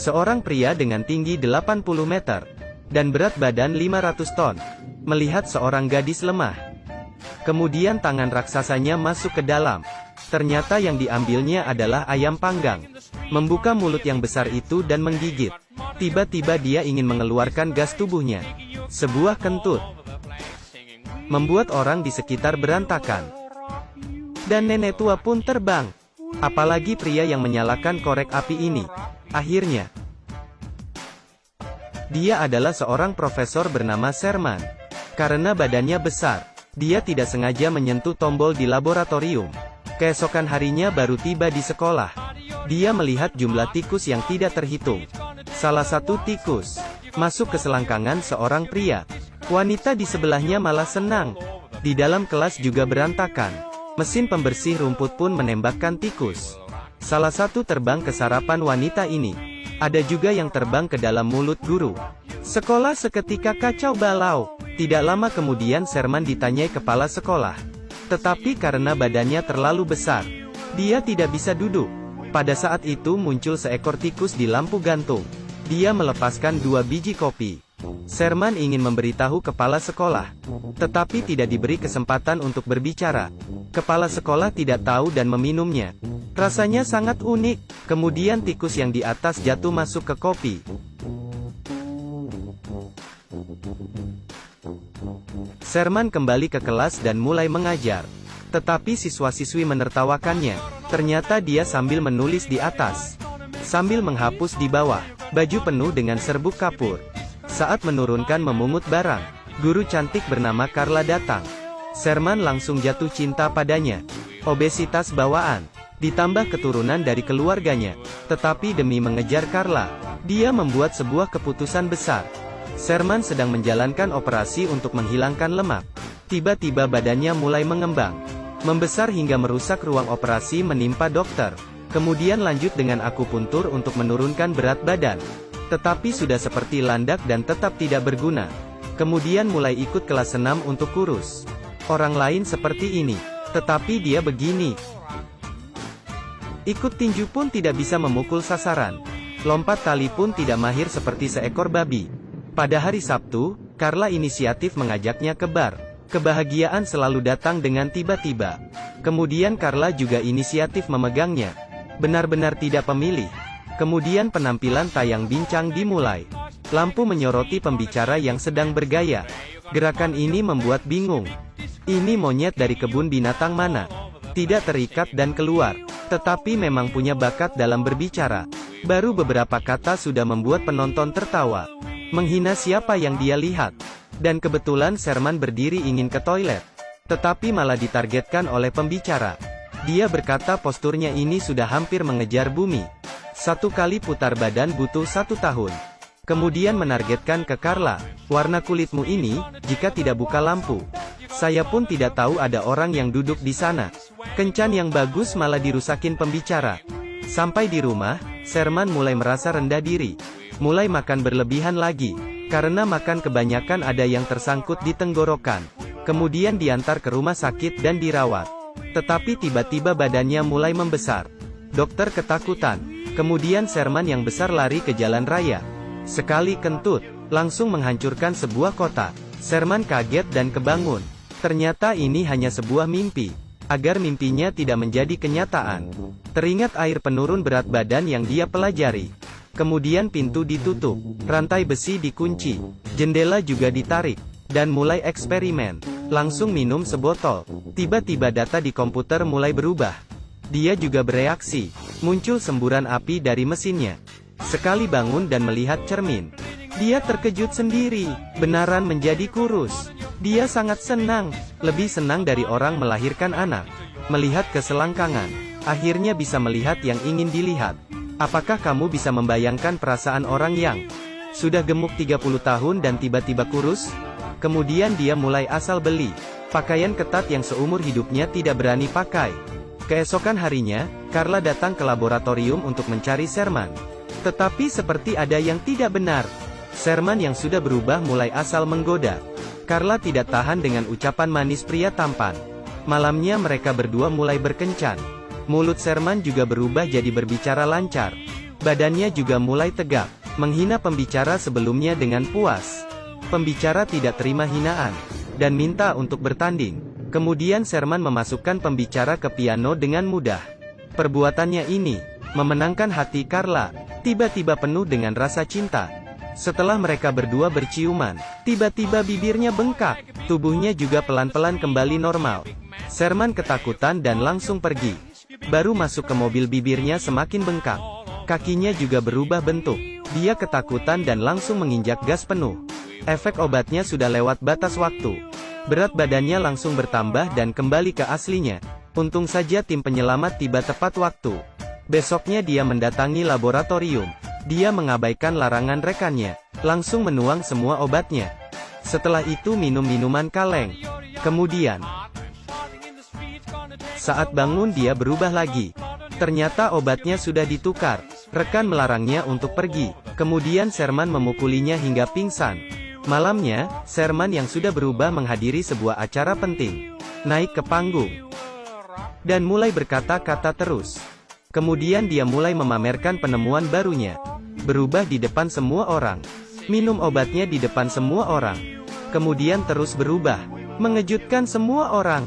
Seorang pria dengan tinggi 80 meter dan berat badan 500 ton, melihat seorang gadis lemah. Kemudian tangan raksasanya masuk ke dalam. Ternyata yang diambilnya adalah ayam panggang. Membuka mulut yang besar itu dan menggigit. Tiba-tiba dia ingin mengeluarkan gas tubuhnya. Sebuah kentut membuat orang di sekitar berantakan. Dan nenek tua pun terbang. Apalagi pria yang menyalakan korek api ini. Akhirnya, dia adalah seorang profesor bernama Sherman. Karena badannya besar, dia tidak sengaja menyentuh tombol di laboratorium. Keesokan harinya baru tiba di sekolah. Dia melihat jumlah tikus yang tidak terhitung. Salah satu tikus masuk ke selangkangan seorang pria. Wanita di sebelahnya malah senang. Di dalam kelas juga berantakan. Mesin pembersih rumput pun menembakkan tikus. Salah satu terbang ke sarapan wanita ini. Ada juga yang terbang ke dalam mulut guru. Sekolah seketika kacau balau. Tidak lama kemudian Sherman ditanyai kepala sekolah. Tetapi karena badannya terlalu besar, dia tidak bisa duduk. Pada saat itu muncul seekor tikus di lampu gantung. Dia melepaskan 2 biji kopi. Sherman ingin memberitahu kepala sekolah, tetapi tidak diberi kesempatan untuk berbicara. Kepala sekolah tidak tahu dan meminumnya. Rasanya sangat unik. Kemudian tikus yang di atas jatuh masuk ke kopi. Sherman kembali ke kelas dan mulai mengajar. Tetapi siswa-siswi menertawakannya. Ternyata dia sambil menulis di atas, sambil menghapus di bawah. Baju penuh dengan serbuk kapur. Saat menurunkan memungut barang, guru cantik bernama Carla datang. Sherman langsung jatuh cinta padanya. Obesitas bawaan, ditambah keturunan dari keluarganya. Tetapi demi mengejar Carla, dia membuat sebuah keputusan besar. Sherman sedang menjalankan operasi untuk menghilangkan lemak. Tiba-tiba badannya mulai mengembang, membesar hingga merusak ruang operasi menimpa dokter. Kemudian lanjut dengan akupuntur untuk menurunkan berat badan. Tetapi sudah seperti landak dan tetap tidak berguna. Kemudian mulai ikut kelas senam untuk kurus. Orang lain seperti ini, tetapi dia begini. Ikut tinju pun tidak bisa memukul sasaran. Lompat tali pun tidak mahir seperti seekor babi. Pada hari Sabtu, Carla inisiatif mengajaknya ke bar. Kebahagiaan selalu datang dengan tiba-tiba. Kemudian Carla juga inisiatif memegangnya. Benar-benar tidak pemilih. Kemudian penampilan tayang bincang dimulai. Lampu menyoroti pembicara yang sedang bergaya. Gerakan ini membuat bingung. Ini monyet dari kebun binatang mana? Tidak terikat dan keluar. Tetapi memang punya bakat dalam berbicara. Baru beberapa kata sudah membuat penonton tertawa. Menghina siapa yang dia lihat. Dan kebetulan Sherman berdiri ingin ke toilet. Tetapi malah ditargetkan oleh pembicara. Dia berkata posturnya ini sudah hampir mengejar bumi. 1 kali putar badan butuh 1 tahun. Kemudian menargetkan ke Carla, warna kulitmu ini, jika tidak buka lampu. Saya pun tidak tahu ada orang yang duduk di sana. Kencan yang bagus malah dirusakin pembicara. Sampai di rumah, Sherman mulai merasa rendah diri. Mulai makan berlebihan lagi. Karena makan kebanyakan ada yang tersangkut di tenggorokan. Kemudian diantar ke rumah sakit dan dirawat. Tetapi tiba-tiba badannya mulai membesar. Dokter ketakutan. Kemudian Sherman yang besar lari ke jalan raya. Sekali kentut, langsung menghancurkan sebuah kota. Sherman kaget dan kebangun. Ternyata ini hanya sebuah mimpi. Agar mimpinya tidak menjadi kenyataan, teringat air penurun berat badan yang dia pelajari. Kemudian pintu ditutup, rantai besi dikunci, jendela juga ditarik, dan mulai eksperimen. Langsung minum sebotol. Tiba-tiba data di komputer mulai berubah. Dia juga bereaksi. Muncul semburan api dari mesinnya. Sekali bangun dan melihat cermin, dia terkejut sendiri. Benaran menjadi kurus. Dia sangat senang. Lebih senang dari orang melahirkan anak. Melihat ke selangkangan. Akhirnya bisa melihat yang ingin dilihat. Apakah kamu bisa membayangkan perasaan orang yang sudah gemuk 30 tahun dan tiba-tiba kurus? Kemudian dia mulai asal beli pakaian ketat yang seumur hidupnya tidak berani pakai. Keesokan harinya, Carla datang ke laboratorium untuk mencari Sherman. Tetapi seperti ada yang tidak benar. Sherman yang sudah berubah mulai asal menggoda. Carla tidak tahan dengan ucapan manis pria tampan. Malamnya mereka berdua mulai berkencan. Mulut Sherman juga berubah jadi berbicara lancar. Badannya juga mulai tegak, menghina pembicara sebelumnya dengan puas. Pembicara tidak terima hinaan, dan minta untuk bertanding. Kemudian Sherman memasukkan pembicara ke piano dengan mudah. Perbuatannya ini memenangkan hati Carla, tiba-tiba penuh dengan rasa cinta. Setelah mereka berdua berciuman, tiba-tiba bibirnya bengkak, tubuhnya juga pelan-pelan kembali normal. Sherman ketakutan dan langsung pergi. Baru masuk ke mobil bibirnya semakin bengkak. Kakinya juga berubah bentuk. Dia ketakutan dan langsung menginjak gas penuh. Efek obatnya sudah lewat batas waktu. Berat badannya langsung bertambah dan kembali ke aslinya. Untung saja tim penyelamat tiba tepat waktu. Besoknya dia mendatangi laboratorium. Dia mengabaikan larangan rekannya, langsung menuang semua obatnya. Setelah itu minum minuman kaleng. Kemudian, saat bangun dia berubah lagi. Ternyata obatnya sudah ditukar. Rekan melarangnya untuk pergi. Kemudian Sherman memukulinya hingga pingsan. Malamnya, Sherman yang sudah berubah menghadiri sebuah acara penting. Naik ke panggung. Dan mulai berkata-kata terus. Kemudian dia mulai memamerkan penemuan barunya. Berubah di depan semua orang. Minum obatnya di depan semua orang. Kemudian terus berubah. Mengejutkan semua orang.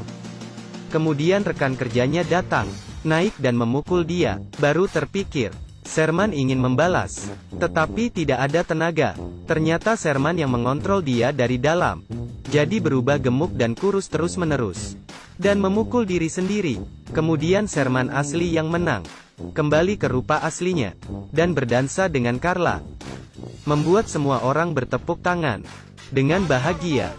Kemudian rekan kerjanya datang. Naik dan memukul dia. Baru terpikir. Sherman ingin membalas. Tetapi tidak ada tenaga. Ternyata Sherman yang mengontrol dia dari dalam. Jadi berubah gemuk dan kurus terus-menerus. Dan memukul diri sendiri. Kemudian Sherman asli yang menang. Kembali ke rupa aslinya. Dan berdansa dengan Carla. Membuat semua orang bertepuk tangan. Dengan bahagia.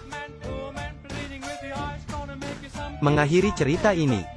Mengakhiri cerita ini.